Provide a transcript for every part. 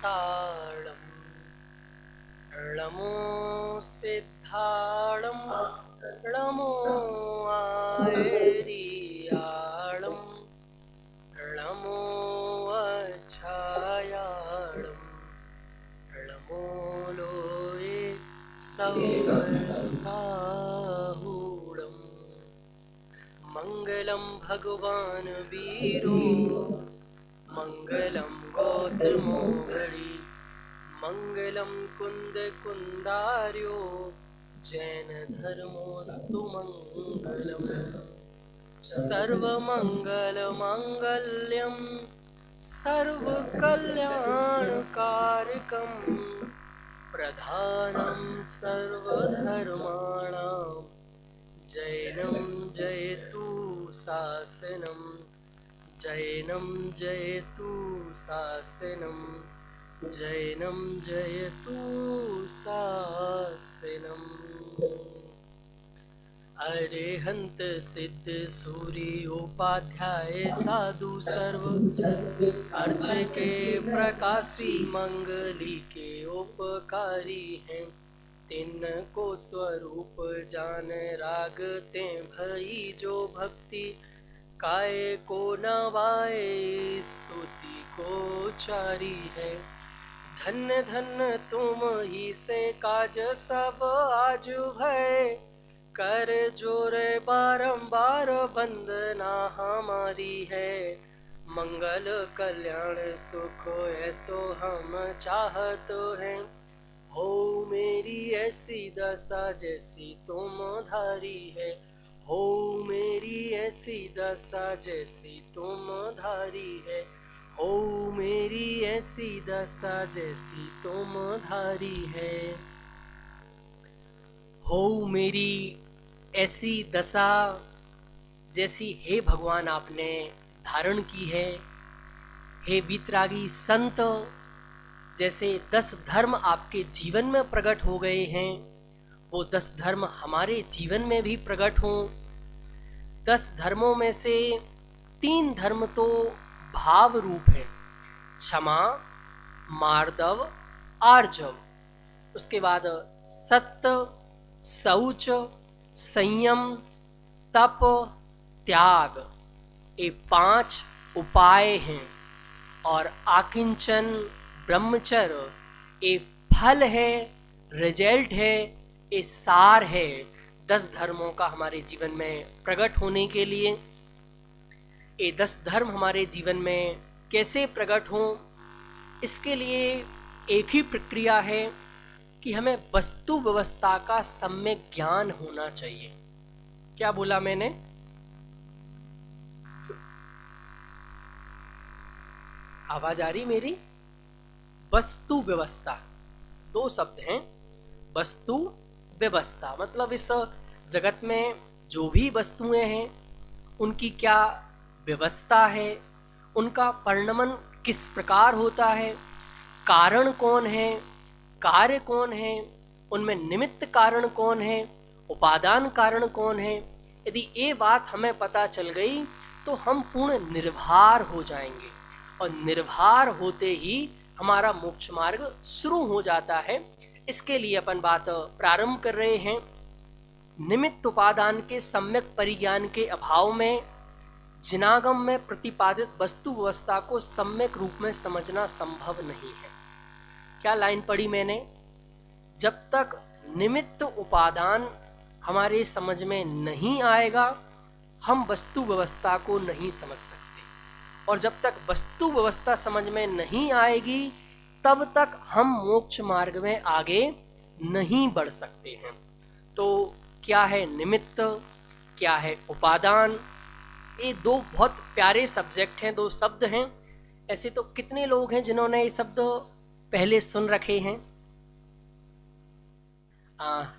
ताड़म णमो सिद्धाणम णमो आयरियाणम णमो अच्छायाणम णमो लोये सवसाहूणम। मंगलम भगवान वीरो मंगलम गोत्रमोगड़ी मंगलम कुंद कुंदार्यो जैन धर्मोस्तु मंगलम। सर्वमंगल मांगल्यम सर्वकल्याणकारकम प्रधानम सर्वधर्माणां जैनम जयतु शासनम जैनम जयतु शासनम जैनम जयतु शासनम। अरिहंत सिद्ध सूर्योपाध्याय साधु सर्व अर्थ के प्रकाशी मंगली के उपकारी हैं। तिनको स्वरूप जान राग ते भई जो भक्ति काय को नवाए स्तुति को चारी है। धन्य धन्य तुम ही से काज सब आज भय कर जोरे बारंबार वंदना हमारी है। मंगल कल्याण सुख ऐसो हम चाहत हैं। हो मेरी ऐसी दशा जैसी तुम धारी है। हो मेरी ऐसी दशा जैसी तुम धारी है। हो मेरी ऐसी दशा जैसी तुम धारी है। हो मेरी ऐसी दशा जैसी हे भगवान आपने धारण की है। हे वीतरागी संत, जैसे 10 धर्म आपके जीवन में प्रकट हो गए हैं, वो 10 धर्म हमारे जीवन में भी प्रकट हों। 10 धर्मों में से 3 धर्म तो भाव रूप है, क्षमा, मार्दव, आर्जव। उसके बाद सत्य, शौच, संयम, तप, त्याग, ये 5 उपाय हैं। और आकिंचन, ब्रह्मचर्य, ये फल है, रिजल्ट है, ये सार है 10 धर्मों का हमारे जीवन में प्रकट होने के लिए। ये 10 धर्म हमारे जीवन में कैसे प्रकट हों, इसके लिए एक ही प्रक्रिया है कि हमें वस्तु व्यवस्था का सम्यक ज्ञान होना चाहिए। क्या बोला मैंने? आवाज आ रही मेरी? वस्तु व्यवस्था, 2 शब्द हैं। वस्तु व्यवस्था मतलब इस जगत में जो भी वस्तुएं हैं उनकी क्या व्यवस्था है, उनका परिणमन किस प्रकार होता है, कारण कौन है, कार्य कौन है, उनमें निमित्त कारण कौन है, उपादान कारण कौन है। यदि ये बात हमें पता चल गई तो हम पूर्ण निर्भर हो जाएंगे, और निर्भर होते ही हमारा मोक्ष मार्ग शुरू हो जाता है। इसके लिए अपन बात प्रारंभ कर रहे हैं। निमित्त उपादान के सम्यक परिज्ञान के अभाव में जिनागम में प्रतिपादित वस्तु व्यवस्था को सम्यक रूप में समझना संभव नहीं है। क्या लाइन पढ़ी मैंने? जब तक निमित्त उपादान हमारे समझ में नहीं आएगा हम वस्तु व्यवस्था को नहीं समझ सकते, और जब तक वस्तु व्यवस्था समझ में नहीं आएगी तब तक हम मोक्ष मार्ग में आगे नहीं बढ़ सकते हैं। तो क्या है निमित्त, क्या है उपादान, ये 2 बहुत प्यारे सब्जेक्ट हैं, 2 शब्द हैं। ऐसे तो कितने लोग हैं जिन्होंने ये शब्द पहले सुन रखे हैं?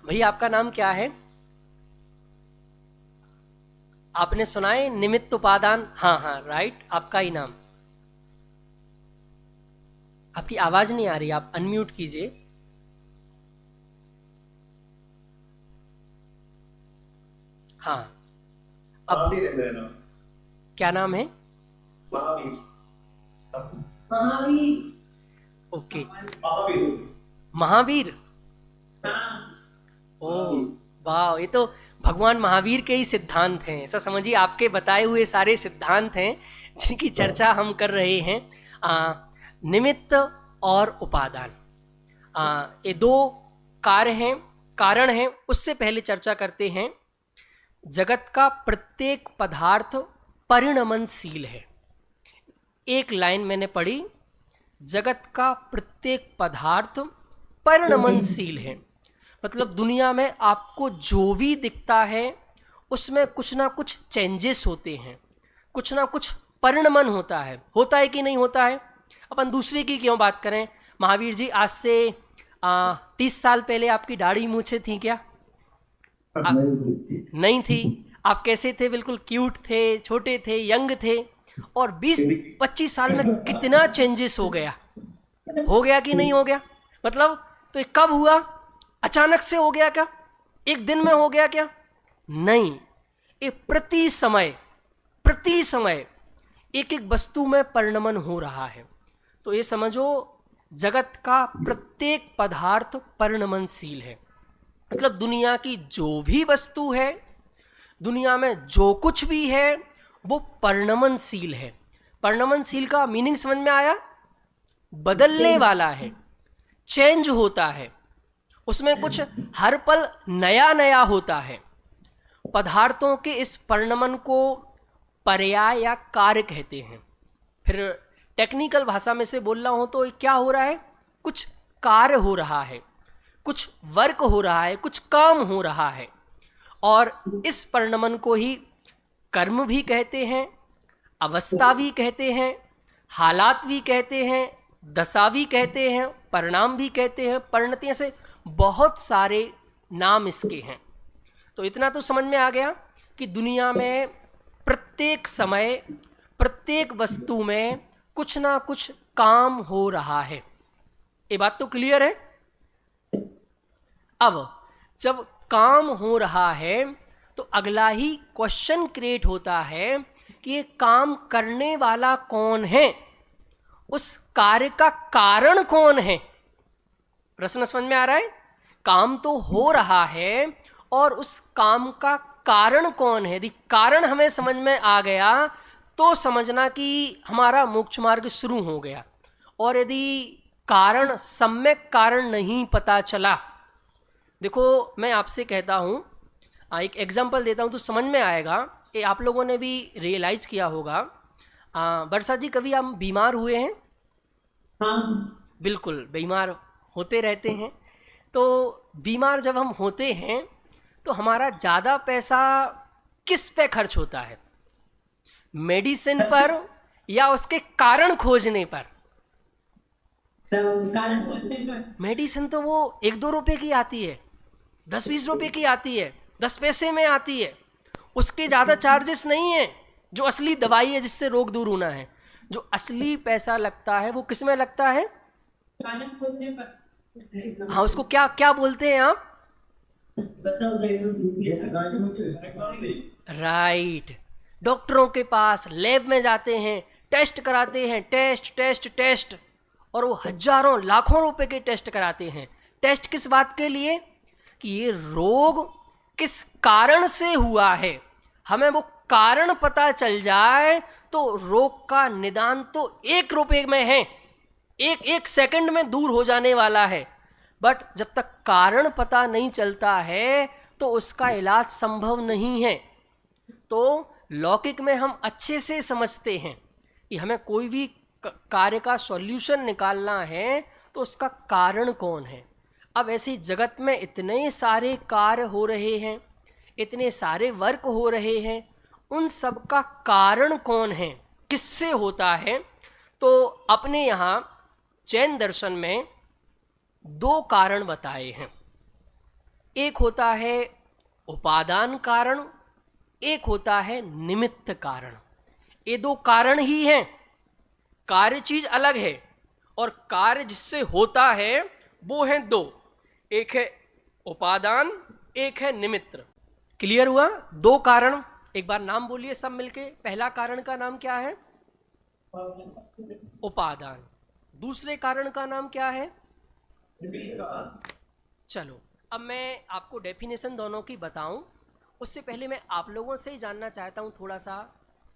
भैया आपका नाम क्या है? आपने सुना है निमित्त उपादान? हाँ हाँ राइट, आपका ही नाम। आपकी आवाज नहीं आ रही, आप अनम्यूट कीजिए। हाँ अब क्या नाम है? महावीर। ओके, महावीर। महावीर। ओ वाह, ये तो भगवान महावीर के ही सिद्धांत हैं, ऐसा समझिए, आपके बताए हुए सारे सिद्धांत हैं जिनकी चर्चा हम कर रहे हैं। निमित्त और उपादान, ये दो कार्य हैं, कारण हैं। उससे पहले चर्चा करते हैं, जगत का प्रत्येक पदार्थ परिणमनशील है। एक लाइन मैंने पढ़ी, जगत का प्रत्येक पदार्थ परिणमनशील है, मतलब दुनिया में आपको जो भी दिखता है उसमें कुछ ना कुछ चेंजेस होते हैं, कुछ ना कुछ परिणमन होता है कि नहीं होता है। अपन दूसरे की क्यों बात करें, महावीर जी आज से 30 साल पहले आपकी दाढ़ी मूछें थी क्या? नहीं थी। आप कैसे थे? बिल्कुल क्यूट थे, छोटे थे, यंग थे। और 20-25 साल में कितना चेंजेस हो गया कि नहीं हो गया? मतलब तो ये कब हुआ? अचानक से हो गया क्या? एक दिन में हो गया क्या? नहीं, ये प्रति समय एक एक वस्तु में परिणमन हो रहा है। तो ये समझो, जगत का प्रत्येक पदार्थ परिणमनशील है, मतलब दुनिया की जो भी वस्तु है, दुनिया में जो कुछ भी है वो परिणमनशील है। परिणमनशील का मीनिंग समझ में आया? बदलने वाला है, चेंज होता है, उसमें कुछ हर पल नया नया होता है। पदार्थों के इस परिणमन को पर्याय या कार्य कहते हैं। फिर टेक्निकल भाषा में से बोल रहा हूं तो क्या हो रहा है? कुछ कार्य हो रहा है, कुछ वर्क हो रहा है, कुछ काम हो रहा है। और इस परिणमन को ही कर्म भी कहते हैं, अवस्था भी कहते हैं, हालात भी कहते हैं, दशा भी कहते हैं, परिणाम भी कहते हैं, परिणति, से बहुत सारे नाम इसके हैं। तो इतना तो समझ में आ गया कि दुनिया में प्रत्येक समय, प्रत्येक वस्तु में कुछ ना कुछ काम हो रहा है। ये बात तो क्लियर है? अब जब काम हो रहा है तो अगला ही क्वेश्चन क्रिएट होता है कि ये काम करने वाला कौन है, उस कार्य का कारण कौन है। प्रश्न समझ में आ रहा है? काम तो हो रहा है और उस काम का कारण कौन है। यदि कारण हमें समझ में आ गया तो समझना कि हमारा मोक्ष मार्ग शुरू हो गया। और यदि कारण, सम्यक कारण नहीं पता चला, देखो मैं आपसे कहता हूँ, एक एग्जांपल देता हूँ तो समझ में आएगा। ये आप लोगों ने भी रियलाइज किया होगा। वर्षा जी, कभी हम बीमार हुए हैं? हाँ, बिल्कुल, बीमार होते रहते हैं। तो बीमार जब हम होते हैं तो हमारा ज़्यादा पैसा किस पे खर्च होता है? मेडिसिन पर या उसके कारण खोजने पर? तो कारण खोजने पर। मेडिसिन तो वो 1-2 रुपए की आती है, 10-20 रुपए की आती है, 10 पैसे में आती है, उसके ज़्यादा चार्जेस नहीं है। जो असली दवाई है जिससे रोग दूर होना है, जो असली पैसा लगता है वो किस में लगता है? कारण खोजने पर। हाँ, उसको क्या क्या बोलते हैं आप? बताओ राइट। डॉक्टरों के पास लैब में जाते हैं, टेस्ट कराते हैं, टेस्ट, और वो हजारों लाखों रुपए के टेस्ट कराते हैं। टेस्ट किस बात के लिए? कि ये रोग किस कारण से हुआ है, हमें वो कारण पता चल जाए तो रोग का निदान तो 1 रुपए में है, एक सेकंड में दूर हो जाने वाला है। बट जब तक कारण पता नहीं चलता है तो उसका इलाज संभव नहीं है। तो लौकिक में हम अच्छे से समझते हैं कि हमें कोई भी कार्य का सॉल्यूशन निकालना है तो उसका कारण कौन है। अब ऐसी जगत में इतने सारे कार्य हो रहे हैं, इतने सारे वर्क हो रहे हैं, उन सब का कारण कौन है, किससे होता है? तो अपने यहाँ जैन दर्शन में 2 कारण बताए हैं। एक होता है उपादान कारण, एक होता है निमित्त कारण। ये 2 कारण ही हैं। कार्य चीज अलग है और कार्य जिससे होता है वो हैं 2, एक है उपादान, एक है निमित्त। क्लियर हुआ? 2 कारण। एक बार नाम बोलिए सब मिलके। पहला कारण का नाम क्या है? उपादान। दूसरे कारण का नाम क्या है? चलो अब मैं आपको डेफिनेशन दोनों की बताऊं, उससे पहले मैं आप लोगों से ही जानना चाहता हूं थोड़ा सा,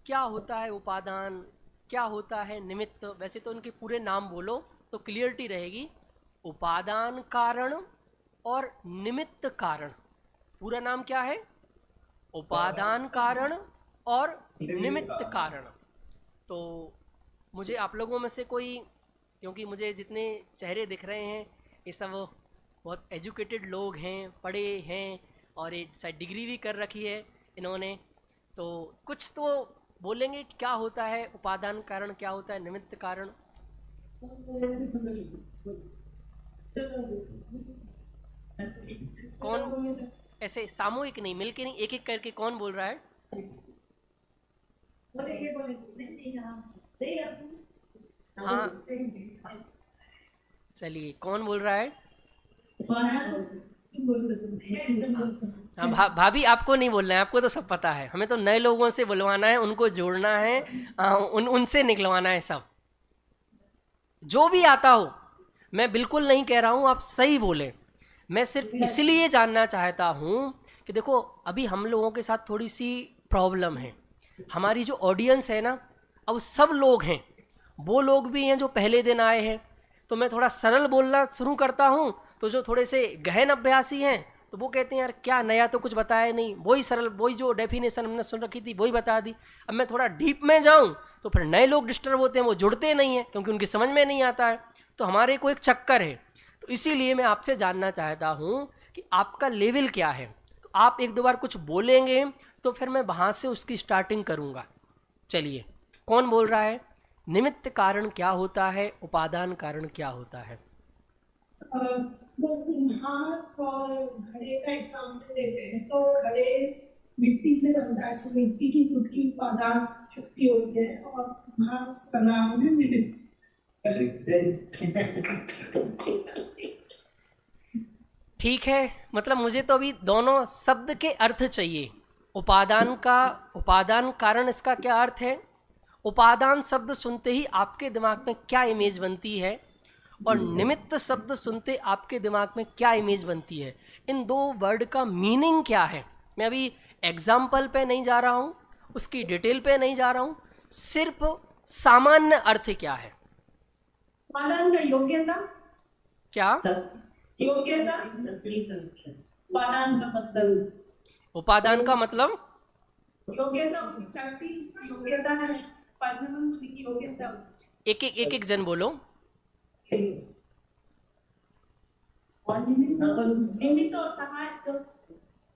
क्या होता है उपादान, क्या होता है निमित्त। वैसे तो उनके पूरे नाम बोलो तो क्लियरिटी रहेगी। उपादान कारण और निमित्त कारण। पूरा नाम क्या है? उपादान कारण और निमित्त कारण। तो मुझे आप लोगों में से कोई, क्योंकि मुझे जितने चेहरे दिख रहे हैं ये सब बहुत एजुकेटेड लोग हैं, पढ़े हैं, और एक शायद डिग्री भी कर रखी है इन्होंने, तो कुछ तो बोलेंगे कि क्या होता है उपादान कारण, क्या होता है निमित्त कारण। कौन? ऐसे सामूहिक नहीं, मिलके नहीं, एक एक करके कौन बोल रहा है? हाँ चलिए, कौन बोल रहा है? हाँ भाभी आपको नहीं बोलना है, आपको तो सब पता है, हमें तो नए लोगों से बुलवाना है, उनको जोड़ना है, उनसे निकलवाना है सब, जो भी आता हो। मैं बिल्कुल नहीं कह रहा हूँ आप सही बोले, मैं सिर्फ इसलिए जानना चाहता हूँ कि देखो अभी हम लोगों के साथ थोड़ी सी प्रॉब्लम है। हमारी जो ऑडियंस है ना, अब सब लोग हैं, वो लोग भी हैं जो पहले दिन आए हैं, तो मैं थोड़ा सरल बोलना शुरू करता हूँ, तो जो थोड़े से गहन अभ्यासी हैं तो वो कहते हैं यार क्या नया तो कुछ बताया नहीं, वही सरल, वही जो डेफिनेशन हमने सुन रखी थी वही बता दी। अब मैं थोड़ा डीप में जाऊँ तो फिर नए लोग डिस्टर्ब होते हैं, वो जुड़ते नहीं हैं क्योंकि उनकी समझ में नहीं आता है, तो हमारे को एक चक्कर है। तो इसीलिए मैं आपसे जानना चाहता हूँ कि आपका लेवल क्या है। तो आप एक दो बार कुछ बोलेंगे तो फिर मैं वहाँ से उसकी स्टार्टिंग करूँगा। चलिए, कौन बोल रहा है? निमित्त कारण क्या होता है, उपादान कारण क्या होता है? हाथ और घड़े का एग्जाम्पल देते हैं, तो घड़े मिट्टी से बनता है, तो मिट्टी की खुद की उपादान शक्ति होती है, और हाथ उसका नाम है निमित्त। ठीक है, मतलब मुझे तो अभी दोनों शब्द के अर्थ चाहिए। उपादान का, उपादान कारण, इसका क्या अर्थ है? उपादान शब्द सुनते ही आपके दिमाग में क्या इमेज बनती है, और निमित्त शब्द सुनते आपके दिमाग में क्या इमेज बनती है, इन दो वर्ड का मीनिंग क्या है। मैं अभी एग्जाम्पल पे नहीं जा रहा हूँ, उसकी डिटेल पे नहीं जा रहा हूँ, सिर्फ सामान्य अर्थ क्या है। उपादान का योग्यता, क्या? योग्यता, उपादान का मतलब, उपादान का मतलब योग्यता, उसकी शक्ति, उसकी योग्यता है, परिणाम की योग्यता। एक एक जन बोलो। निमित्त और सहायक,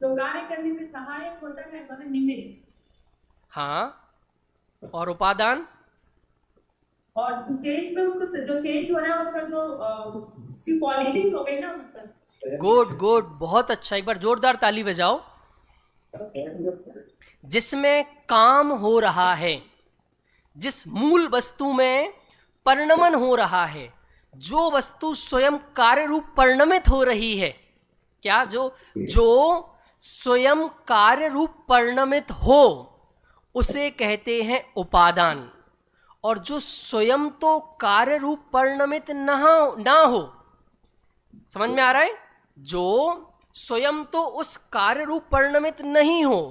जो कार्य करने में सहायक होता है मतलब निमित्त। हाँ, और उपादान? और जो चेंज में उसको, जो चेंज हो रहा है उसका जो उसकी क्वालिटीज हो गई ना, मतलब। गुड गुड, बहुत अच्छा, एक बार जोरदार ताली बजाओ। जिसमें काम हो रहा है, जिस मूल वस्तु में परिणमन हो रहा है, जो वस्तु स्वयं कार्य रूप परिणमित हो रही है, क्या? जो स्वयं कार्य रूप परिणमित हो उसे कहते हैं उपादान। और जो स्वयं तो कार्य रूप परिणमित ना हो, समझ में आ रहा है? जो स्वयं तो उस कार्य रूप परिणमित नहीं हो,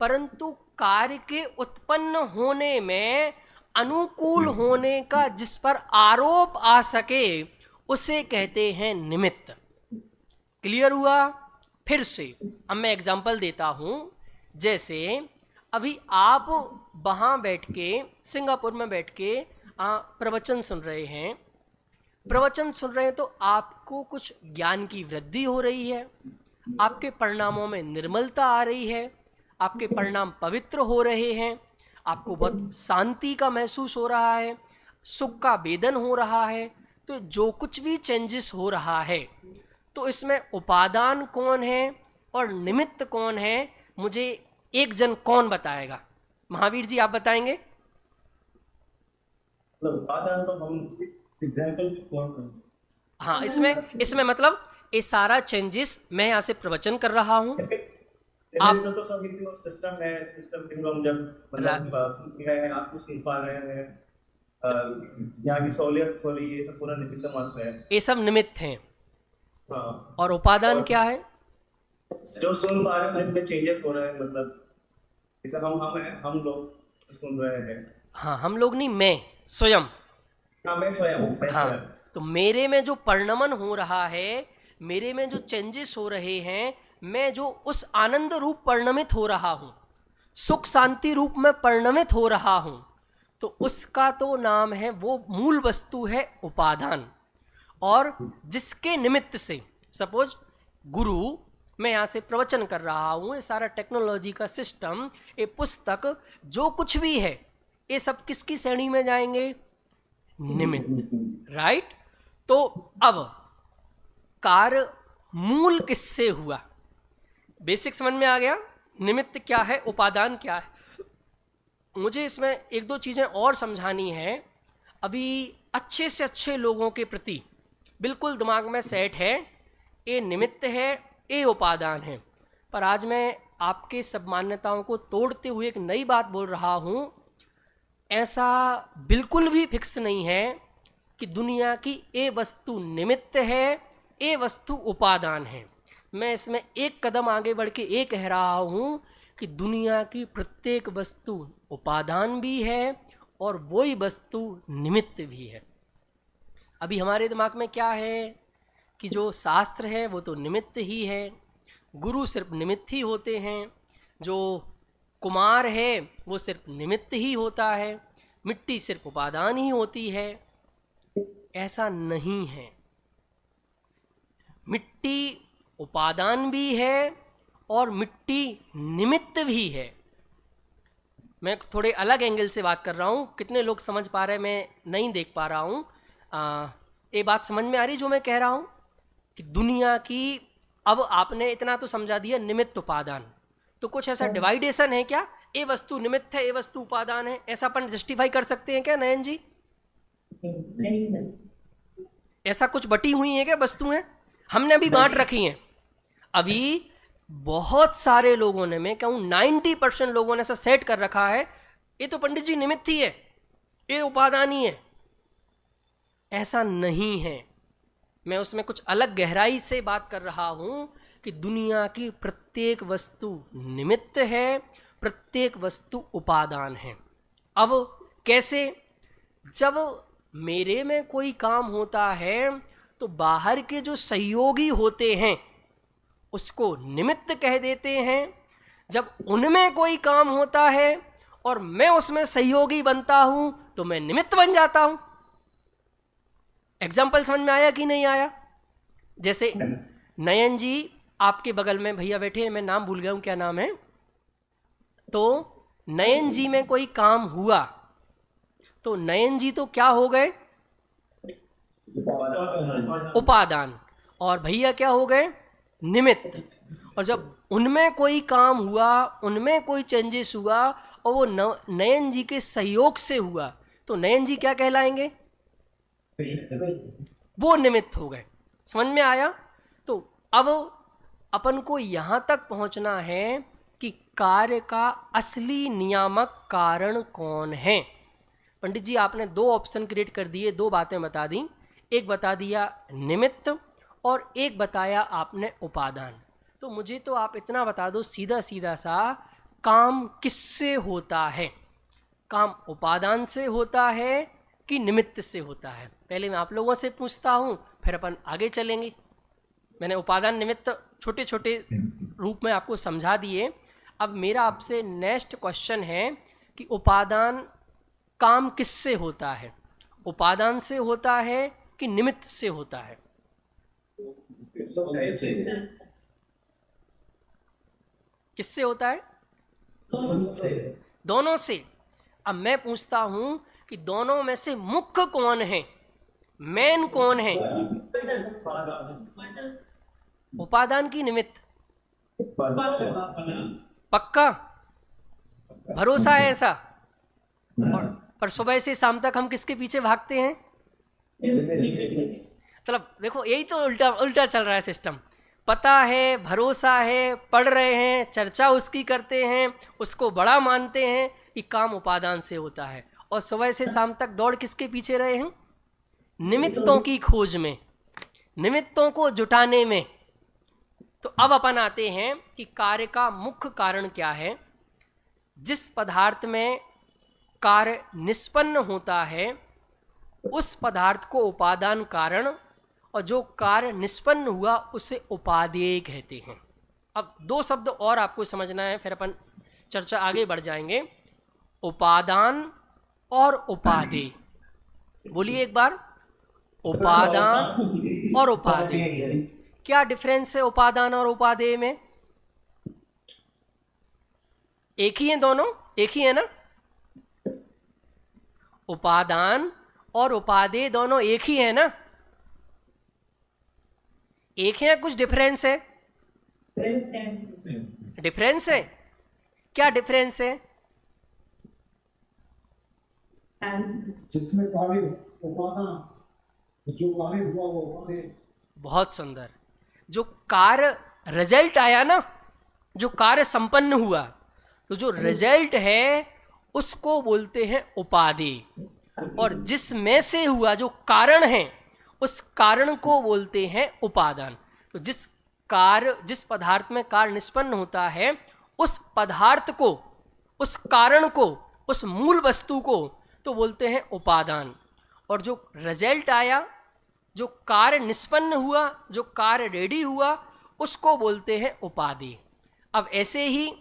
परंतु कार्य के उत्पन्न होने में अनुकूल होने का जिस पर आरोप आ सके, उसे कहते हैं निमित्त। क्लियर हुआ? फिर से अब मैं एग्जांपल देता हूं। जैसे अभी आप वहां बैठ के, सिंगापुर में बैठ के प्रवचन सुन रहे हैं, प्रवचन सुन रहे हैं, तो आपको कुछ ज्ञान की वृद्धि हो रही है, आपके परिणामों में निर्मलता आ रही है, आपके परिणाम पवित्र हो रहे हैं, आपको बहुत शांति का महसूस हो रहा है, सुख का वेदन हो रहा है। तो जो कुछ भी चेंजेस हो रहा है, तो इसमें उपादान कौन है और निमित्त कौन है, मुझे एक जन कौन बताएगा? महावीर जी आप बताएंगे। उपादान तो हम एग्जाम्पल कौन? हाँ, इसमें मतलब ये सारा चेंजेस मैं यहाँ से प्रवचन कर रहा हूँ। आप तो सब सिस्टम है, सिस्टम के हम जब मतलब सुन रहे हैं, आपको सुन पा रहे हैं, यहाँ की सहूलियत हो रही है, ये सब पूरा निमित्त मात्र है। ये सब निमित्त हैं। हाँ, और उपादान और क्या है? जो सुन पा रहे हैं जिनमें चेंजेस हो रहे हैं, मतलब जैसे हम हैं, हम लोग सुन रहे हैं। हाँ, हम लोग नहीं, मैं स्वयं। हाँ, मैं स्वयं हूँ, मैं हाँ, स्वयं। तो मेरे में जो परिणमन हो रहा है, मेरे में जो चेंजेस हो रहे हैं, मैं जो उस आनंद रूप परिणमित हो रहा हूँ, सुख शांति रूप में परिणमित हो रहा हूँ, तो उसका तो नाम है, वो मूल वस्तु है उपादान। और जिसके निमित्त से, सपोज गुरु, मैं यहाँ से प्रवचन कर रहा हूँ, ये सारा टेक्नोलॉजी का सिस्टम, ये पुस्तक, जो कुछ भी है, ये सब किसकी श्रेणी में जाएंगे? निमित्त, राइट। तो अब कार्य मूल किससे हुआ? बेसिक समझ में आ गया, निमित्त क्या है, उपादान क्या है। मुझे इसमें एक दो चीज़ें और समझानी है। अभी अच्छे से अच्छे लोगों के प्रति बिल्कुल दिमाग में सेट है, ये निमित्त है, ये उपादान है। पर आज मैं आपके सब मान्यताओं को तोड़ते हुए एक नई बात बोल रहा हूँ। ऐसा बिल्कुल भी फिक्स नहीं है कि दुनिया की ये वस्तु निमित्त है, ये वस्तु उपादान है। मैं इसमें एक कदम आगे बढ़ के ये कह रहा हूँ कि दुनिया की प्रत्येक वस्तु उपादान भी है और वही वस्तु निमित्त भी है। अभी हमारे दिमाग में क्या है कि जो शास्त्र है वो तो निमित्त ही है, गुरु सिर्फ निमित्त ही होते हैं, जो कुमार है वो सिर्फ निमित्त ही होता है, मिट्टी सिर्फ उपादान ही होती है। ऐसा नहीं है, मिट्टी उपादान भी है और मिट्टी निमित्त भी है। मैं थोड़े अलग एंगल से बात कर रहा हूँ, कितने लोग समझ पा रहे हैं मैं नहीं देख पा रहा हूँ। ये बात समझ में आ रही जो मैं कह रहा हूँ कि दुनिया की, अब आपने इतना तो समझा दिया निमित्त उपादान, तो कुछ ऐसा डिवाइडेशन है क्या, ये वस्तु निमित्त है, ये वस्तु उपादान है, ऐसा अपन जस्टिफाई कर सकते हैं क्या नयन जी? नहीं, ऐसा कुछ बटी हुई है क्या वस्तुएं? हमने अभी बांट रखी हैं। अभी बहुत सारे लोगों ने, मैं कहूँ 90% लोगों ने ऐसा सेट कर रखा है, ये तो पंडित जी निमित्त ही है, ये उपादान ही है। ऐसा नहीं है, मैं उसमें कुछ अलग गहराई से बात कर रहा हूं कि दुनिया की प्रत्येक वस्तु निमित्त है, प्रत्येक वस्तु उपादान है। अब कैसे? जब मेरे में कोई काम होता है तो बाहर के जो सहयोगी होते हैं उसको निमित्त कह देते हैं। जब उनमें कोई काम होता है और मैं उसमें सहयोगी बनता हूं तो मैं निमित्त बन जाता हूं। एग्जाम्पल समझ में आया कि नहीं आया? जैसे नयन जी आपके बगल में भैया बैठे हैं, मैं नाम भूल गया हूं, क्या नाम है? तो नयन जी में कोई काम हुआ तो नयन जी तो क्या हो गए? उपादान। और भैया क्या हो गए? निमित्त। और जब उनमें कोई काम हुआ, उनमें कोई चेंजेस हुआ और वो नयन जी के सहयोग से हुआ तो नयन जी क्या कहलाएंगे? वो निमित्त हो गए। समझ में आया? तो अब अपन को यहां तक पहुंचना है कि कार्य का असली नियामक कारण कौन है। पंडित जी आपने दो ऑप्शन क्रिएट कर दिए, दो बातें बता दी, एक बता दिया निमित्त और एक बताया आपने उपादान। तो मुझे तो आप इतना बता दो सीधा सीधा सा, काम किससे होता है? काम उपादान से होता है कि निमित्त से होता है? पहले मैं आप लोगों से पूछता हूँ, फिर अपन आगे चलेंगे। मैंने उपादान निमित्त छोटे छोटे रूप में आपको समझा दिए। अब मेरा आपसे नेक्स्ट क्वेश्चन है कि उपादान काम किससे होता है? उपादान से होता है कि निमित्त से होता है? किससे होता है? दोनों से। अब मैं पूछता हूं कि दोनों में से मुख्य कौन है, मेन कौन है? उपादान की निमित्त? पक्का भरोसा है ऐसा? और पर सुबह से शाम तक हम किसके पीछे भागते हैं? मतलब देखो यही तो उल्टा उल्टा चल रहा है सिस्टम। पता है, भरोसा है, पढ़ रहे हैं, चर्चा उसकी करते हैं, उसको बड़ा मानते हैं कि काम उपादान से होता है, और सुबह से शाम तक दौड़ किसके पीछे रहे हैं? निमित्तों की खोज में, निमित्तों को जुटाने में। तो अब अपन आते हैं कि कार्य का मुख्य कारण क्या है। जिस पदार्थ में कार्य निष्पन्न होता है उस पदार्थ को उपादान कारण, और जो कार्य निष्पन्न हुआ उसे उपादेय कहते हैं। अब दो शब्द और आपको समझना है, फिर अपन चर्चा आगे बढ़ जाएंगे। उपादान और उपादेय, बोलिए एक बार। उपादान और उपादेय, क्या डिफरेंस है उपादान और उपादेय में? एक ही है दोनों, एक ही है ना? उपादान और उपादेय दोनों एक ही है ना? एक है या कुछ डिफरेंस है? डिफरेंस है। क्या डिफरेंस है? जिसमें कार्य उपादान, जो कार्य हुआ वो उपादेय। बहुत सुंदर। जो कार्य रिजल्ट आया ना, जो कार्य संपन्न हुआ, तो जो रिजल्ट है उसको बोलते हैं उपादेय, और जिसमें से हुआ जो कारण है उस कारण को बोलते हैं उपादान। तो जिस पदार्थ में कार्य निष्पन्न होता है उस पदार्थ को, उस कारण को, उस मूल वस्तु को तो बोलते हैं उपादान, और जो रिजल्ट आया, जो कार्य निष्पन्न हुआ, जो कार्य रेडी हुआ, उसको बोलते हैं उपादेय। अब ऐसे ही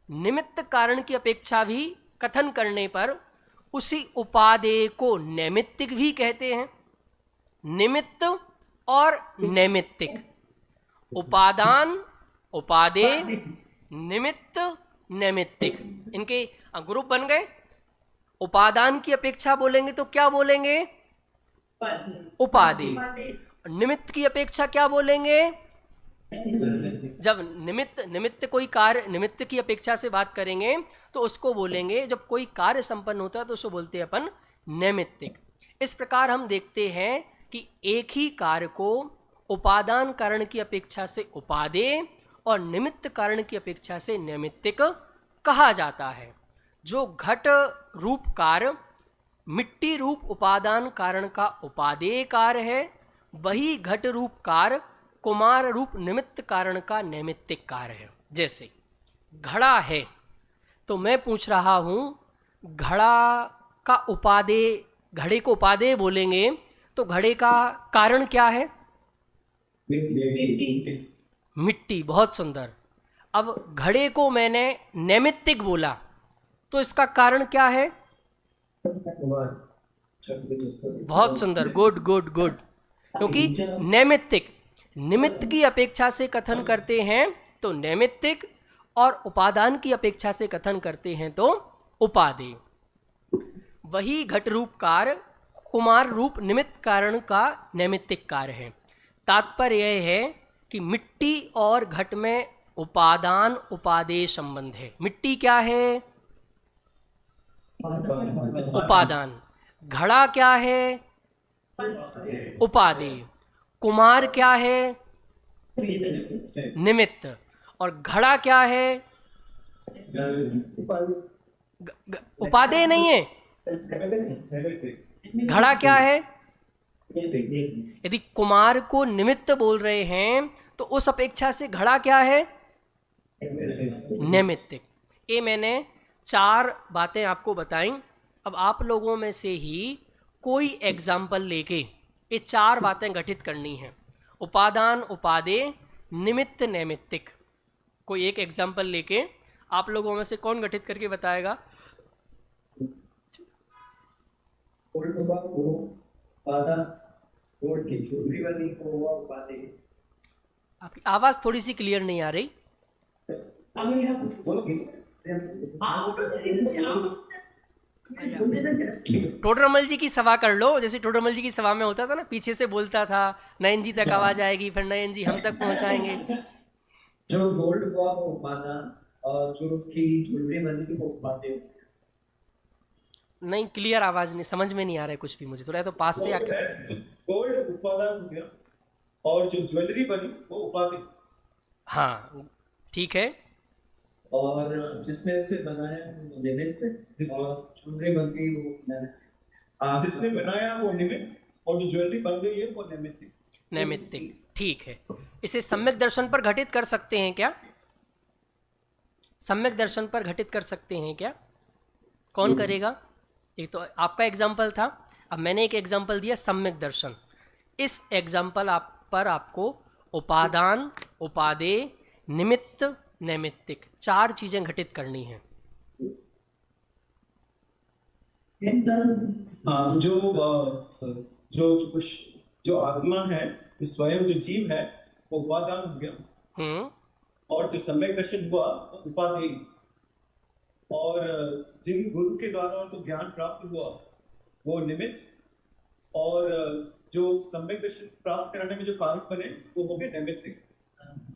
निमित्त कारण की अपेक्षा भी कथन करने पर उसी उपादेय को नैमित्तिक भी कहते हैं। निमित्त और नैमित्तिक, उपादान उपादेय, निमित्त नैमित्तिक, इनके ग्रुप बन गए। उपादान की अपेक्षा बोलेंगे तो क्या बोलेंगे? उपादेय। निमित्त की अपेक्षा क्या बोलेंगे? जब निमित्त कोई कार्य, निमित्त की अपेक्षा से बात करेंगे तो उसको बोलेंगे, जब कोई कार्य संपन्न होता है तो उसको बोलते हैं अपन नैमित्तिक। इस प्रकार हम देखते हैं कि एक ही कार्य को उपादान कारण की अपेक्षा से उपादेय और निमित्त कारण की अपेक्षा से नैमित्तिक कहा जाता है। जो घट रूप कार्य मिट्टी रूप उपादान कारण का उपादेय कार्य है, वही घट रूप कार्य कुमार रूप निमित्त कारण का नैमित्तिक कार्य है। जैसे घड़ा है, तो मैं पूछ रहा हूं घड़ा का उपादेय, घड़े को उपादेय बोलेंगे तो घड़े का कारण क्या है? मिट्टी। बहुत सुंदर। अब घड़े को मैंने नैमित्तिक बोला तो इसका कारण क्या है? बहुत सुंदर, गुड गुड गुड। क्योंकि नैमित्तिक निमित्त की अपेक्षा से कथन करते हैं तो नैमित्तिक, और उपादान की अपेक्षा से कथन करते हैं तो उपादेय। वही घट रूप कार्य कुमार रूप निमित्त कारण का नैमित्तिक कार्य है। तात्पर्य यह है कि मिट्टी और घट में उपादान उपादेय संबंध है। मिट्टी क्या है? उपादान। घड़ा क्या है? उपादेय। कुमार क्या है? निमित्त। और घड़ा क्या है? उपादेय नहीं है। घड़ा क्या है? यदि कुमार को निमित्त बोल रहे हैं तो उस अपेक्षा से घड़ा क्या है? नैमित्तिक। ये मैंने 4 बातें आपको बताई। अब आप लोगों में से ही कोई एग्जाम्पल लेके ये 4 बातें गठित करनी है। उपादान उपादेय निमित्त नैमित्तिक। कोई एक एग्जाम्पल लेके आप लोगों में से कौन गठित करके बताएगा? आपकी आवाज थोड़ी सी क्लियर नहीं आ रही। टोडरमल जी की सभा कर लो, जैसे टोडरमल जी की सभा में होता था ना, पीछे से बोलता था नयन जी तक आवाज आएगी, फिर नयन जी हम तक पहुंचाएंगे। जो गोल्ड हुआ वो उपादान, और जो उसकी ज्वेलरी बनी थी वो उपादेय। नहीं, क्लियर आवाज नहीं, समझ में नहीं आ रहा है कुछ भी मुझे। थोड़ा तो पास से आके। गोल्ड उपादान हो गया और जो ज्वेलरी बनी वो उपादेय। हाँ ठीक है। और जिसमें उसे बनाया वो निमित्त और ज्वेलरी बन गई वो नैमित्तिक। जिसने बनाया वो निमित्त और जो ज्वेलरी बन गई है वो नैमित्तिक। नैमित्तिक, ठीक है। इसे सम्यक दर्शन पर घटित कर सकते हैं क्या? सम्यक दर्शन पर घटित कर सकते हैं क्या? कौन करेगा? एक तो आपका एग्जाम्पल था, अब मैंने एक एग्जाम्पल दिया सम्यक दर्शन। इस एग्जाम्पल पर आपको उपादान, उपादेय, निमित्त, नैमित्तिक 4 चीजें घटित करनी हैं। हाँ, जो आत्मा है, जो स्वयं जो जीव है वो उपादान हो गया, और जो सम्यक दर्शन हुआ वो उपादेय, और जिन गुरु के द्वारा उनको ज्ञान प्राप्त हुआ वो निमित्त, और जो सम्यक दर्शन प्राप्त कराने में जो कारण बने वो हो गए नैमित्तिक।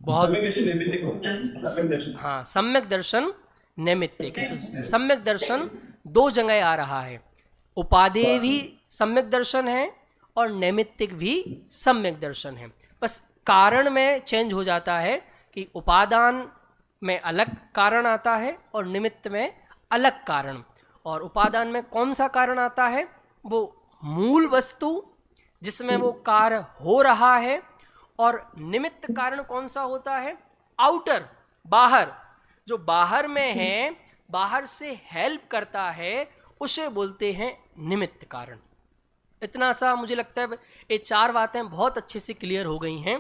सम्यक दर्शन नैमित्तिक होता है। सम्यक दर्शन, हाँ, सम्यक दर्शन नैमित्तिक है। तो सम्यक दर्शन 2 जगह आ रहा है, उपादेय भी सम्यक दर्शन है और नैमित्तिक भी सम्यक दर्शन है। बस कारण में चेंज हो जाता है कि उपादान में अलग कारण आता है और निमित्त में अलग कारण। और उपादान में कौन सा कारण आता है? वो मूल वस्तु जिसमें वो कार्य हो रहा है, और निमित्त कारण कौन सा होता है? आउटर, बाहर, जो बाहर में है, बाहर से हेल्प करता है, उसे बोलते हैं निमित्त कारण। इतना सा मुझे लगता है ये 4 बातें बहुत अच्छे से क्लियर हो गई हैं।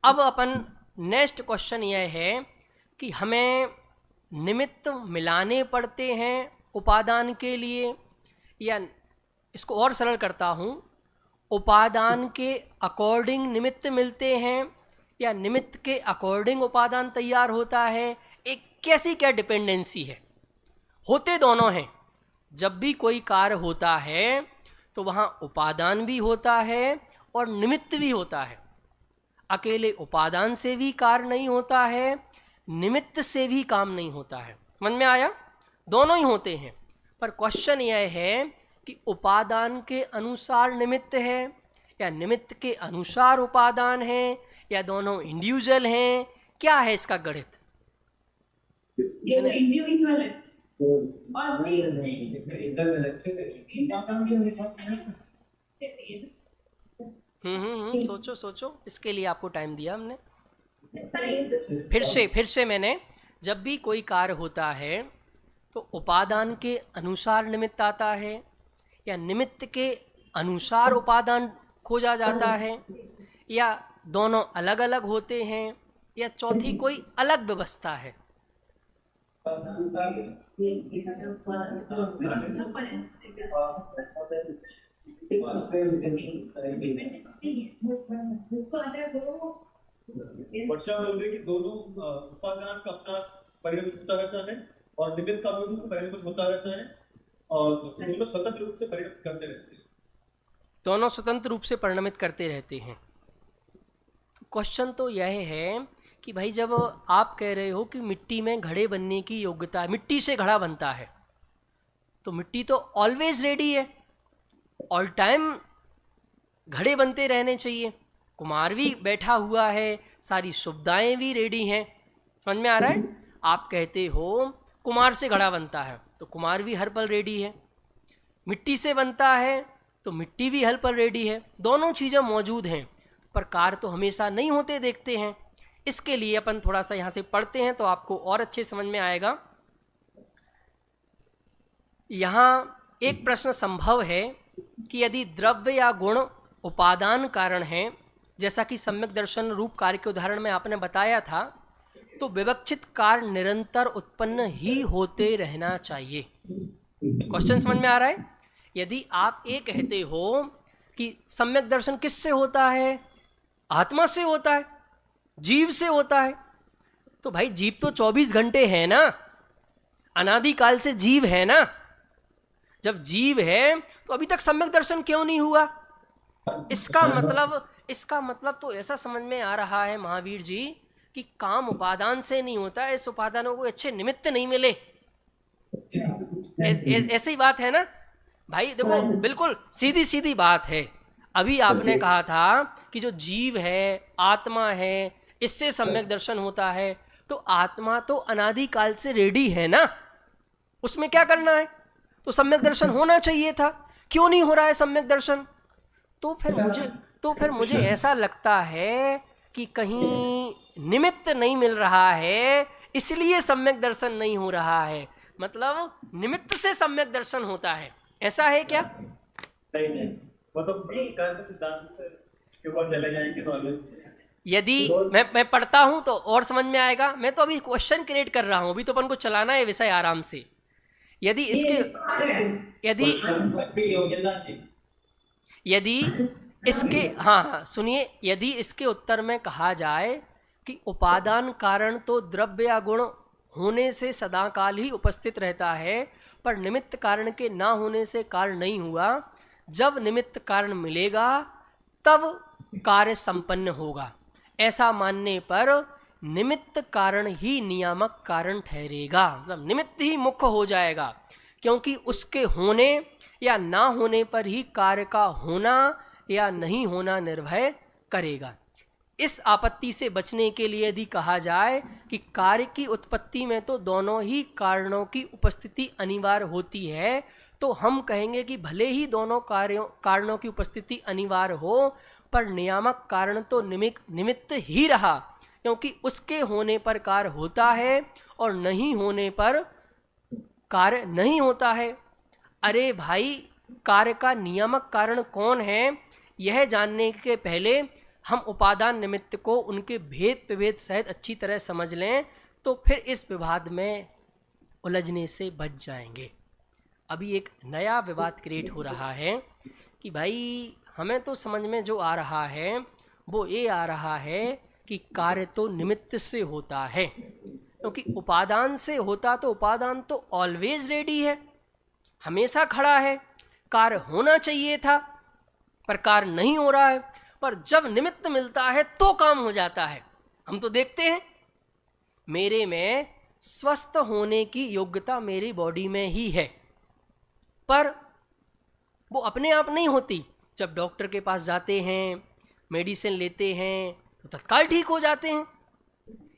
अब अपन नेक्स्ट क्वेश्चन यह है कि हमें निमित्त मिलाने पड़ते हैं उपादान के लिए, या इसको और सरल करता हूँ, उपादान के अकॉर्डिंग निमित्त मिलते हैं या निमित्त के अकॉर्डिंग उपादान तैयार होता है? एक कैसी क्या डिपेंडेंसी है? होते दोनों हैं। जब भी कोई कार्य होता है तो वहाँ उपादान भी होता है और निमित्त भी होता है। अकेले उपादान से भी कार्य नहीं होता है, निमित्त से भी काम नहीं होता है। समझ में आया? दोनों ही होते हैं, पर क्वेश्चन यह है कि उपादान के अनुसार निमित्त है या निमित्त के अनुसार उपादान है, या दोनों इंडिविजुअल हैं? क्या है इसका गणित? ये इंडिविजुअल है और सोचो सोचो, इसके लिए आपको टाइम दिया हमने। फिर से मैंने, जब भी कोई कार्य होता है तो उपादान के अनुसार निमित्त आता है या निमित्त के अनुसार उपादान खोजा जाता है, या दोनों अलग अलग होते हैं, या चौथी कोई अलग व्यवस्था है? वर्षा बोल रही कि दोनों उपादान का अपना परिणमित होता रहता है और निमित्त का भी परिणमित होता रहता है, और दोनों स्वतंत्र रूप से परिणमित करते रहते हैं। दोनों स्वतंत्र रूप से परिणमित करते रहते हैं। क्वेश्चन तो यह है कि भाई, जब आप कह रहे हो कि मिट्टी में घड़े बनने की योग्यता है, मिट्टी से घड़ा बनता है, तो मिट्टी तो ऑलवेज रेडी है, ऑल टाइम घड़े बनते रहने चाहिए। कुम्हार भी बैठा हुआ है, सारी सुविधाएं भी रेडी हैं। समझ में आ रहा है? आप कहते हो कुम्हार से घड़ा बनता है, तो कुम्हार भी हर पल रेडी है। मिट्टी से बनता है तो मिट्टी भी हर पल रेडी है। दोनों चीज़ें मौजूद हैं, पर कार्य तो हमेशा नहीं होते देखते हैं। इसके लिए अपन थोड़ा सा यहाँ से पढ़ते हैं तो आपको और अच्छे समझ में आएगा। यहाँ एक प्रश्न संभव है कि यदि द्रव्य या गुण उपादान कारण हैं, जैसा कि सम्यक दर्शन रूप कार्य के उदाहरण में आपने बताया था, तो विवक्षित कार्य निरंतर उत्पन्न ही होते रहना चाहिए। क्वेश्चन समझ में आ रहा है? यदि आप ये कहते हो कि सम्यक दर्शन किससे होता है? आत्मा से होता है, जीव से होता है, तो भाई जीव तो 24 घंटे है ना, अनादिकाल से जीव है ना। जब जीव है तो अभी तक सम्यक दर्शन क्यों नहीं हुआ? इसका मतलब तो ऐसा समझ में आ रहा है महावीर जी कि काम उपादान से नहीं होता, इस उपादानों को अच्छे निमित्त नहीं मिले। ऐसी बात है ना भाई? देखो, बिल्कुल सीधी सीधी बात है। अभी आपने कहा था कि जो जीव है, आत्मा है, इससे सम्यक दर्शन होता है, तो आत्मा तो अनादिकाल से रेडी है ना, उसमें क्या करना है? तो सम्यक दर्शन होना चाहिए था, क्यों नहीं हो रहा है सम्यक दर्शन? तो फिर मुझे ऐसा लगता है कि कहीं निमित्त नहीं मिल रहा है, इसलिए सम्यक दर्शन नहीं हो रहा है। मतलब निमित्त से सम्यक दर्शन होता है, ऐसा है क्या? नहीं, वो तो कार्य सिद्धांत के ऊपर चले जाएंगे तो यदि मैं पढ़ता हूं तो और समझ में आएगा। मैं तो अभी क्वेश्चन क्रिएट कर रहा हूं, अभी तो अपन को चलाना है विषय आराम से। यदि इसके हाँ सुनिए, यदि इसके उत्तर में कहा जाए कि उपादान कारण तो द्रव्य या गुण होने से सदाकाल ही उपस्थित रहता है, पर निमित्त कारण के ना होने से कारण नहीं हुआ, जब निमित्त कारण मिलेगा तब कार्य संपन्न होगा, ऐसा मानने पर निमित्त कारण ही नियामक कारण ठहरेगा। मतलब निमित्त ही मुख्य हो जाएगा, क्योंकि उसके होने या ना होने पर ही कार्य का होना या नहीं होना निर्भर करेगा। इस आपत्ति से बचने के लिए यदि कहा जाए कि कार्य की उत्पत्ति में तो दोनों ही कारणों की उपस्थिति अनिवार्य होती है, तो हम कहेंगे कि भले ही दोनों कारणों की उपस्थिति अनिवार्य हो, पर नियामक कारण तो निमित्त ही रहा, क्योंकि उसके होने पर कार्य होता है और नहीं होने पर कार्य नहीं होता है। अरे भाई, कार्य का नियामक कारण कौन है, यह जानने के पहले हम उपादान निमित्त को उनके भेद विभेद सहित अच्छी तरह समझ लें, तो फिर इस विवाद में उलझने से बच जाएंगे। अभी एक नया विवाद क्रिएट हो रहा है कि भाई हमें तो समझ में जो आ रहा है वो ये आ रहा है कि कार्य तो निमित्त से होता है, क्योंकि उपादान से होता तो उपादान तो ऑलवेज रेडी है, हमेशा खड़ा है, कार्य होना चाहिए था पर कार्य नहीं हो रहा है, पर जब निमित्त मिलता है तो काम हो जाता है। हम तो देखते हैं, मेरे में स्वस्थ होने की योग्यता मेरी बॉडी में ही है, पर वो अपने आप नहीं होती। जब डॉक्टर के पास जाते हैं, मेडिसिन लेते हैं तो तत्काल ठीक हो जाते हैं।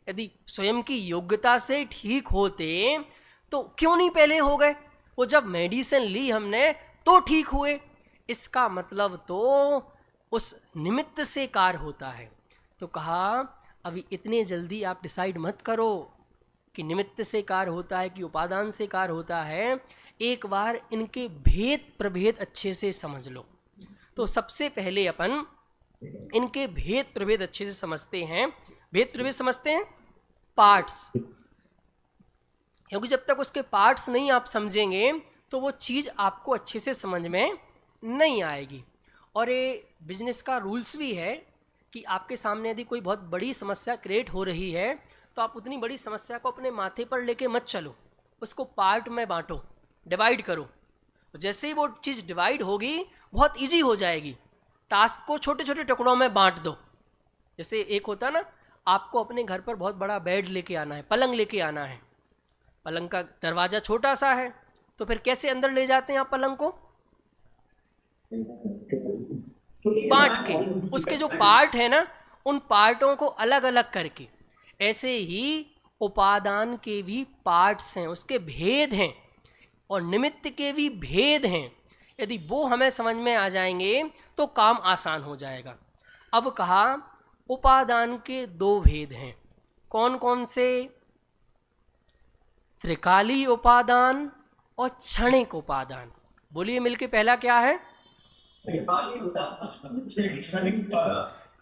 यदि स्वयं की योग्यता से ठीक होते तो क्यों नहीं पहले हो गए? वो जब मेडिसिन ली हमने तो ठीक हुए। इसका मतलब तो उस निमित्त से कार्य होता है। तो कहा अभी इतने जल्दी आप डिसाइड मत करो कि निमित्त से कार्य होता है कि उपादान से कार्य होता है, एक बार इनके भेद प्रभेद अच्छे से समझ लो। तो सबसे पहले अपन इनके भेद प्रभेद अच्छे से समझते हैं। भेद प्रभेद समझते हैं, पार्ट्स, क्योंकि जब तक उसके पार्ट्स नहीं आप समझेंगे तो वो चीज़ आपको अच्छे से समझ में नहीं आएगी। और ये बिजनेस का रूल्स भी है कि आपके सामने यदि कोई बहुत बड़ी समस्या क्रिएट हो रही है तो आप उतनी बड़ी समस्या को अपने माथे पर लेके मत चलो, उसको पार्ट में बांटो, डिवाइड करो। जैसे ही वो चीज़ डिवाइड होगी बहुत इजी हो जाएगी। टास्क को छोटे छोटे टुकड़ों में बांट दो। जैसे एक होता ना, आपको अपने घर पर बहुत बड़ा बेड लेके आना है, पलंग लेके आना है, पलंग का दरवाज़ा छोटा सा है, तो फिर कैसे अंदर ले जाते हैं आप पलंग को? बांट के, उसके जो पार्ट है ना उन पार्टों को अलग अलग करके। ऐसे ही उपादान के भी पार्ट्स हैं, उसके भेद हैं, और निमित्त के भी भेद हैं। यदि वो हमें समझ में आ जाएंगे तो काम आसान हो जाएगा। अब कहा उपादान के दो भेद हैं, कौन कौन से? त्रिकाली उपादान और क्षणिक उपादान। बोलिए मिलके, पहला क्या है?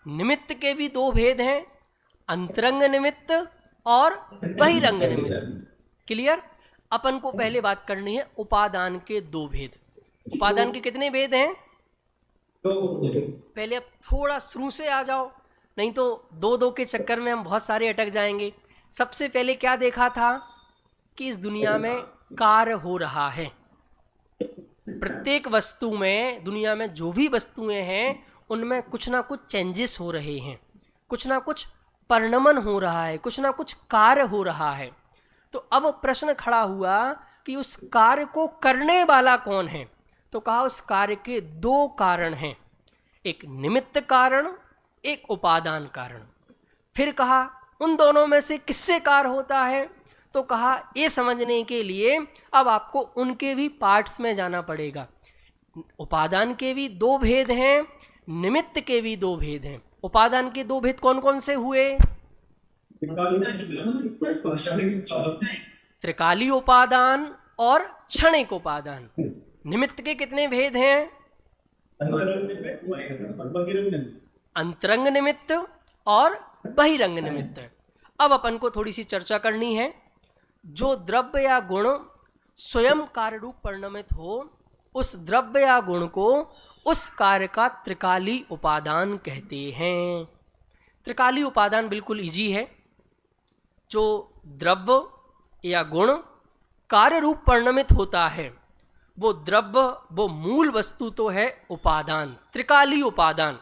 निमित्त के भी दो भेद हैं, अंतरंग निमित्त और बहिरंग निमित्त। क्लियर? अपन को पहले बात करनी है उपादान के दो भेद। उपादान के कितने भेद हैं? पहले अब थोड़ा शुरू से आ जाओ, नहीं तो दो दो के चक्कर में हम बहुत सारे अटक जाएंगे। सबसे पहले क्या देखा था कि इस दुनिया में कार्य हो रहा है। प्रत्येक वस्तु में, दुनिया में जो भी वस्तुएं हैं उनमें कुछ ना कुछ चेंजेस हो रहे हैं, कुछ ना कुछ परिणमन हो रहा है, कुछ ना कुछ कार्य हो रहा है। तो अब प्रश्न खड़ा हुआ कि उस कार्य को करने वाला कौन है? तो कहा उस कार्य के दो कारण हैं, एक निमित्त कारण, एक उपादान कारण। फिर कहा उन दोनों में से किससे कार्य होता है? तो कहा ये समझने के लिए अब आपको उनके भी पार्ट्स में जाना पड़ेगा। उपादान के भी दो भेद हैं, निमित्त के भी दो भेद हैं। उपादान के दो भेद कौन कौन से हुए? त्रिकाली उपादान और क्षणिक उपादान। निमित्त के कितने भेद हैं? अंतरंग निमित्त और बहिरंग निमित्त। अब अपन को थोड़ी सी चर्चा करनी है। जो द्रव्य या गुण स्वयं कार्य रूप परिणमित हो, उस द्रव्य या गुण को उस कार्य का त्रिकाली उपादान कहते हैं। त्रिकाली उपादान बिल्कुल इजी है। जो द्रव्य या गुण कार्य रूप परिणमित होता है, वो द्रव्य, वो मूल वस्तु तो है उपादान, त्रिकाली उपादान।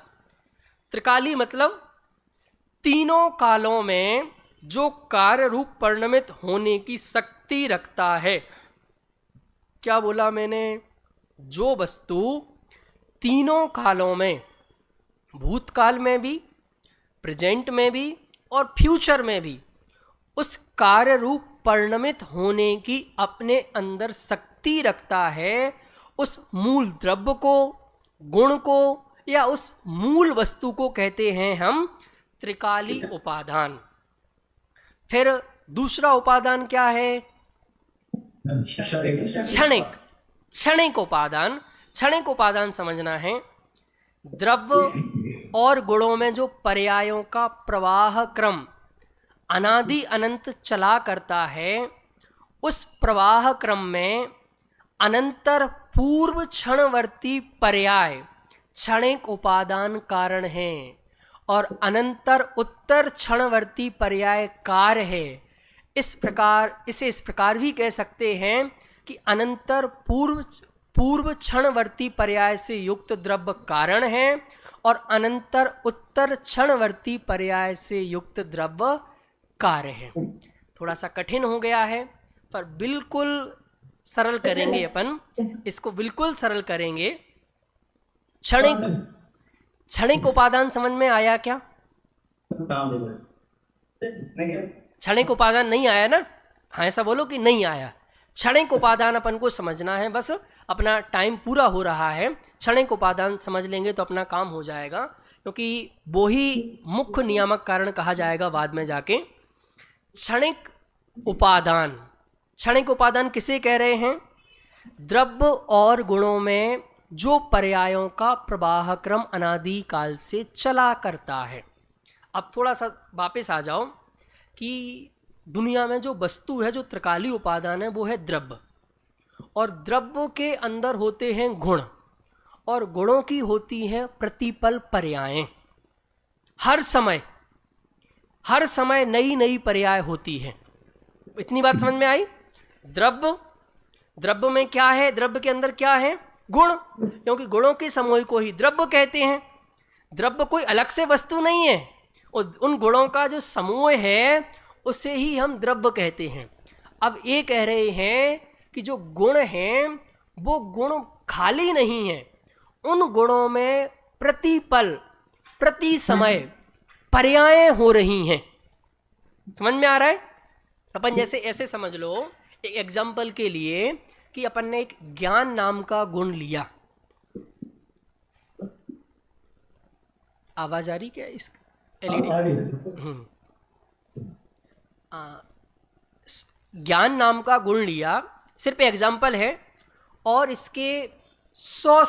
त्रिकाली मतलब तीनों कालों में जो कार्य रूप परिणमित होने की शक्ति रखता है। क्या बोला मैंने? जो वस्तु तीनों कालों में, भूतकाल में भी, प्रेजेंट में भी और फ्यूचर में भी, उस कार्य रूप परिणमित होने की अपने अंदर शक्ति रखता है, उस मूल द्रव्य को, गुण को या उस मूल वस्तु को कहते हैं हम त्रिकाली उपादान। फिर दूसरा उपादान क्या है? क्षणिक। क्षणिक उपादान। क्षणिक उपादान समझना है, द्रव्य और गुणों में जो पर्यायों का प्रवाह क्रम अनादि अनंत चला करता है, उस प्रवाह क्रम में अनंतर पूर्व क्षणवर्ती पर्याय क्षणिक उपादान कारण है और अनंतर उत्तर क्षणवर्ती पर्याय कार्य है। इस प्रकार भी कह सकते हैं कि अनंतर पूर्व क्षणवर्ती पर्याय से युक्त द्रव्य कारण है और अनंतर उत्तर क्षणवर्ती पर्याय से युक्त द्रव्य कार्य है। थोड़ा सा कठिन हो गया है, पर बिल्कुल सरल करेंगे अपन इसको, बिल्कुल सरल करेंगे। क्षणिक उपादान समझ में आया क्या? क्षणिक उपादान नहीं आया ना? हाँ, ऐसा बोलो कि नहीं आया। क्षणिक उपादान अपन को समझना है, बस अपना टाइम पूरा हो रहा है। क्षणिक उपादान समझ लेंगे तो अपना काम हो जाएगा, क्योंकि वो ही मुख्य नियामक कारण कहा जाएगा बाद में जाके। क्षणिक उपादान, क्षणिक उपादान किसे कह रहे हैं? द्रव्य और गुणों में जो पर्यायों का प्रवाह क्रम अनादि काल से चला करता है। अब थोड़ा सा वापस आ जाओ कि दुनिया में जो वस्तु है, जो त्रिकाली उपादान है, वो है द्रव्य, और द्रव्य के अंदर होते हैं गुण, और गुणों की होती हैं प्रतिपल पर्यायें। हर समय नई नई पर्याय होती है। इतनी बात समझ में आई? द्रव्य में क्या है? द्रव्य के अंदर क्या है? गुण, क्योंकि गुणों के समूह को ही द्रव्य कहते हैं। द्रव्य कोई अलग से वस्तु नहीं है, और उन गुणों का जो समूह है उसे ही हम द्रव्य कहते हैं। अब ये कह रहे हैं कि जो गुण हैं वो गुण खाली नहीं है, उन गुणों में प्रतिपल, प्रति समय पर्यायें हो रही हैं। समझ में आ रहा है? अपन जैसे ऐसे समझ लो, एक एग्जाम्पल के लिए, कि अपन ने एक ज्ञान नाम का गुण लिया। आवाज आ रही क्या इस एलईडी? ज्ञान नाम का गुण लिया, सिर्फ एग्जाम्पल है, और इसके 100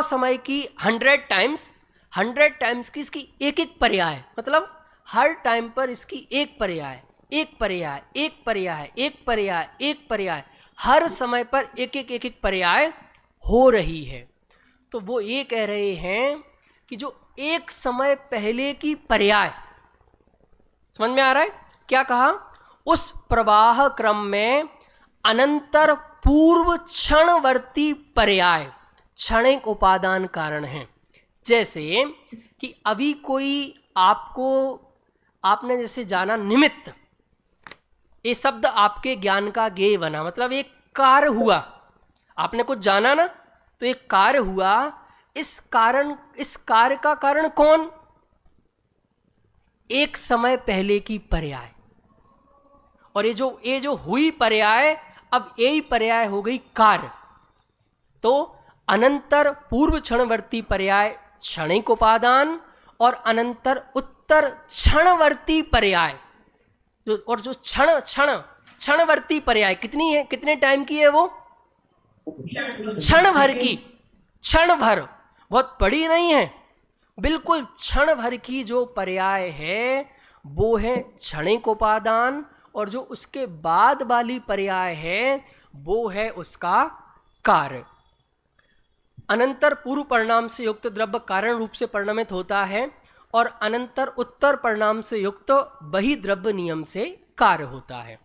समय की 100 टाइम्स की इसकी एक एक पर्याय, मतलब हर टाइम पर इसकी एक पर्याय, हर समय पर एक एक पर्याय हो रही है। तो वो ये कह रहे हैं कि जो एक समय पहले की पर्याय, समझ में आ रहा है क्या कहा? उस प्रवाह क्रम में अनंतर पूर्व क्षणवर्ती पर्याय क्षणिक उपादान कारण है। जैसे कि अभी कोई आपने जैसे जाना निमित्त, ये शब्द आपके ज्ञान का ज्ञेय बना, मतलब एक कार्य हुआ, आपने कुछ जाना ना, तो एक कार्य हुआ। इस कार्य का कारण कौन? एक समय पहले की पर्याय, और ये जो हुई पर्याय, अब यही पर्याय हो गई कार्य। तो अनंतर पूर्व क्षणवर्ती पर्याय क्षणिक उपादान, और अनंतर उत्तर क्षणवर्ती पर्याय और जो क्षणवर्ती पर्याय कितनी है, कितने टाइम की है वो? क्षण भर की, क्षण भर, बहुत बड़ी नहीं है, बिल्कुल क्षण भर की जो पर्याय है वो है क्षणिक उपादान, और जो उसके बाद वाली पर्याय है वो है उसका कार्य। अनंतर पूर्व परिणाम से युक्त द्रव्य कारण रूप से परिणमित होता है, और अनंतर उत्तर परिणाम से युक्त वही द्रव्य नियम से कार्य होता है।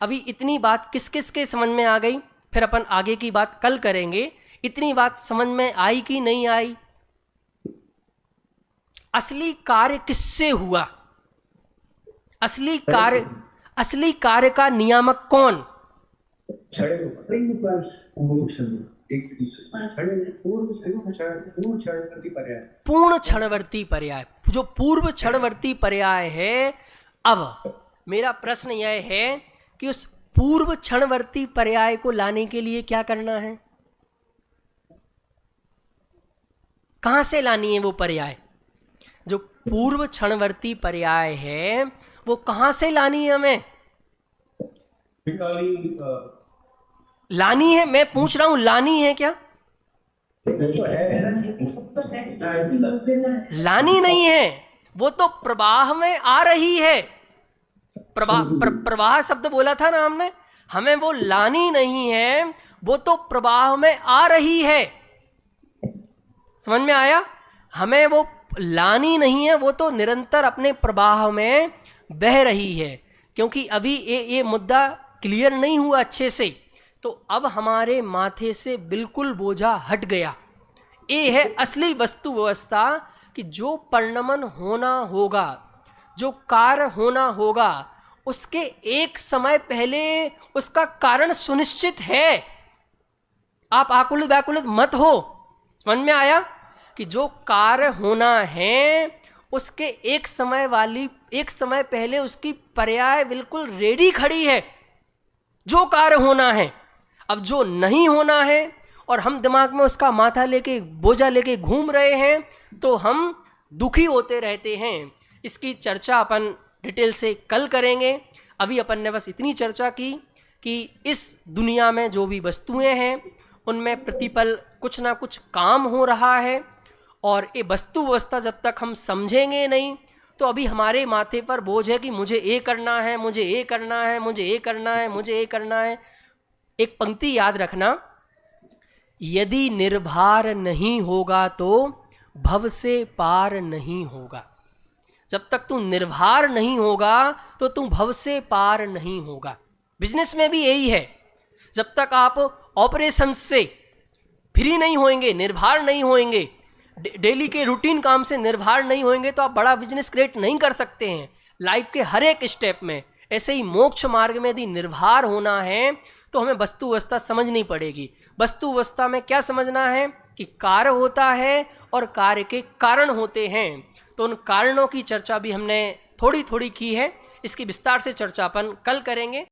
अभी इतनी बात किस किस के समझ में आ गई? फिर अपन आगे की बात कल करेंगे। इतनी बात समझ में आई कि नहीं आई? असली कार्य किससे हुआ? असली कार्य का नियामक कौन? पूर्ण क्षणवर्ती पर्याय, जो पूर्व क्षणवर्ती पर्याय है। अब मेरा प्रश्न यह है कि उस पूर्व क्षणवर्ती पर्याय को लाने के लिए क्या करना है? कहां से लानी है वो पर्याय? जो पूर्व क्षणवर्ती पर्याय है वो कहां से लानी है हमें? लानी है, मैं पूछ रहा हूं, लानी है क्या? लानी नहीं है, वो तो प्रवाह में आ रही है। प्रवाह शब्द बोला था ना हमने, हमें वो लानी नहीं है, वो तो प्रवाह में आ रही है। समझ में आया? हमें वो लानी नहीं है, वो तो निरंतर अपने प्रवाह में बह रही है। क्योंकि अभी ये मुद्दा क्लियर नहीं हुआ अच्छे से, तो अब हमारे माथे से बिल्कुल बोझा हट गया। ये है असली वस्तु व्यवस्था कि जो परिणमन होना होगा, जो कार्य होना होगा, उसके एक समय पहले उसका कारण सुनिश्चित है। आप आकुलित व्याकुलित मत हो। समझ में आया कि जो कार्य होना है उसके एक समय पहले उसकी पर्याय बिल्कुल रेडी खड़ी है, जो कार्य होना है। अब जो नहीं होना है और हम दिमाग में उसका माथा लेके, बोझा लेके घूम रहे हैं, तो हम दुखी होते रहते हैं। इसकी चर्चा अपन डिटेल से कल करेंगे। अभी अपन ने बस इतनी चर्चा की कि इस दुनिया में जो भी वस्तुएं हैं उनमें प्रतिपल कुछ ना कुछ काम हो रहा है, और ये वस्तु व्यवस्था जब तक हम समझेंगे नहीं तो अभी हमारे माथे पर बोझ है कि मुझे ये करना है, मुझे ये करना है, मुझे ये करना है, मुझे ये करना है। एक पंक्ति याद रखना, यदि निर्भर नहीं होगा तो भव से पार नहीं होगा। जब तक तू निर्भर नहीं होगा तो तू भव से पार नहीं होगा। बिजनेस में भी यही है, जब तक आप ऑपरेशन से फ्री नहीं होंगे, निर्भर नहीं होंगे, डेली के रूटीन काम से निर्भर नहीं होंगे, तो आप बड़ा बिजनेस क्रिएट नहीं कर सकते हैं लाइफ के हर एक स्टेप में। ऐसे ही मोक्ष मार्ग में यदि निर्भर होना है तो हमें वस्तु अवस्था समझनी पड़ेगी। वस्तु अवस्था में क्या समझना है कि कार्य होता है और कार्य के कारण होते हैं। तो उन कारणों की चर्चा भी हमने थोड़ी थोड़ी की है, इसकी विस्तार से चर्चा अपन कल करेंगे।